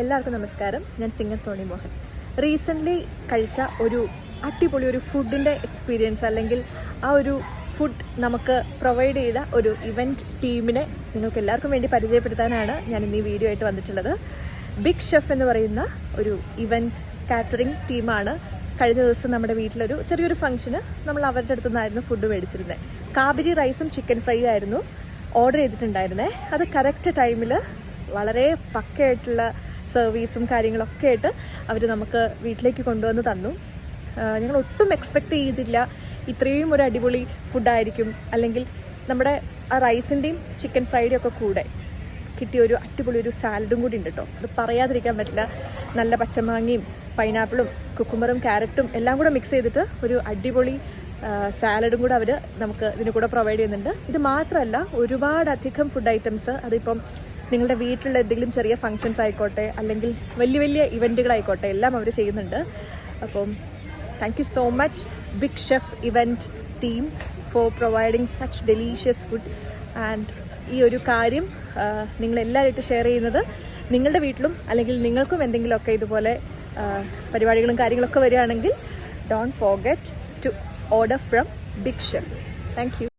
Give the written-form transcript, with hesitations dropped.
എല്ലാവർക്കും നമസ്കാരം. ഞാൻ സിംഗർ സോണി മോഹൻ. റീസെൻ്റ്ലി കഴിച്ച ഒരു അടിപൊളി ഒരു ഫുഡിൻ്റെ എക്സ്പീരിയൻസ് അല്ലെങ്കിൽ ആ ഒരു ഫുഡ് നമുക്ക് പ്രൊവൈഡ് ചെയ്ത ഒരു ഇവൻറ്റ് ടീമിനെ നിങ്ങൾക്ക് എല്ലാവർക്കും വേണ്ടി പരിചയപ്പെടുത്താനാണ് ഞാൻ ഇന്ന് ഈ വീഡിയോ ആയിട്ട് വന്നിട്ടുള്ളത്. ബിഗ് ഷെഫ് എന്ന് പറയുന്ന ഒരു ഇവൻറ്റ് കാറ്ററിംഗ് ടീമാണ്. കഴിഞ്ഞ ദിവസം നമ്മുടെ വീട്ടിലൊരു ചെറിയൊരു ഫംഗ്ഷന് നമ്മൾ അവരുടെ അടുത്തു നിന്നായിരുന്നു ഫുഡ് മേടിച്ചിരുന്നത്. കാബരി റൈസും ചിക്കൻ ഫ്രൈ ആയിരുന്നു ഓർഡർ ചെയ്തിട്ടുണ്ടായിരുന്നത്. അത് കറക്റ്റ് ടൈമിൽ വളരെ പക്കയായിട്ടുള്ള സർവീസും കാര്യങ്ങളൊക്കെ ആയിട്ട് അവർ നമുക്ക് വീട്ടിലേക്ക് കൊണ്ടുവന്ന് തന്നു. ഞങ്ങൾ ഒട്ടും എക്സ്പെക്റ്റ് ചെയ്തില്ല ഇത്രയും ഒരു അടിപൊളി ഫുഡായിരിക്കും. അല്ലെങ്കിൽ നമ്മുടെ ആ റൈസിൻ്റെയും ചിക്കൻ ഫ്രൈഡേയും ഒക്കെ കൂടെ കിട്ടിയ ഒരു അടിപൊളി ഒരു സാലഡും കൂടി ഉണ്ട് കേട്ടോ. അത് പറയാതിരിക്കാൻ പറ്റില്ല. നല്ല പച്ചമാങ്ങയും പൈനാപ്പിളും കുക്കുമ്പറും ക്യാരറ്റും എല്ലാം കൂടെ മിക്സ് ചെയ്തിട്ട് ഒരു അടിപൊളി സാലഡും കൂടെ അവർ നമുക്ക് ഇതിന് കൂടെ പ്രൊവൈഡ് ചെയ്യുന്നുണ്ട്. ഇത് മാത്രമല്ല, ഒരുപാടധികം ഫുഡ് ഐറ്റംസ്, അതിപ്പം നിങ്ങളുടെ വീട്ടിലുള്ള എന്തെങ്കിലും ചെറിയ ഫങ്ഷൻസ് ആയിക്കോട്ടെ അല്ലെങ്കിൽ വലിയ വലിയ ഇവൻറ്റുകളായിക്കോട്ടെ എല്ലാം അവർ ചെയ്യുന്നുണ്ട്. അപ്പം thank you so much big chef event team for providing such delicious food. And ഈ ഒരു കാര്യം നിങ്ങളെല്ലാവരായിട്ട് ഷെയർ ചെയ്യുന്നത് നിങ്ങളുടെ വീട്ടിലും അല്ലെങ്കിൽ നിങ്ങൾക്കും എന്തെങ്കിലുമൊക്കെ ഇതുപോലെ പരിപാടികളും കാര്യങ്ങളൊക്കെ വരികയാണെങ്കിൽ don't forget to order from Big Chef. Thank you.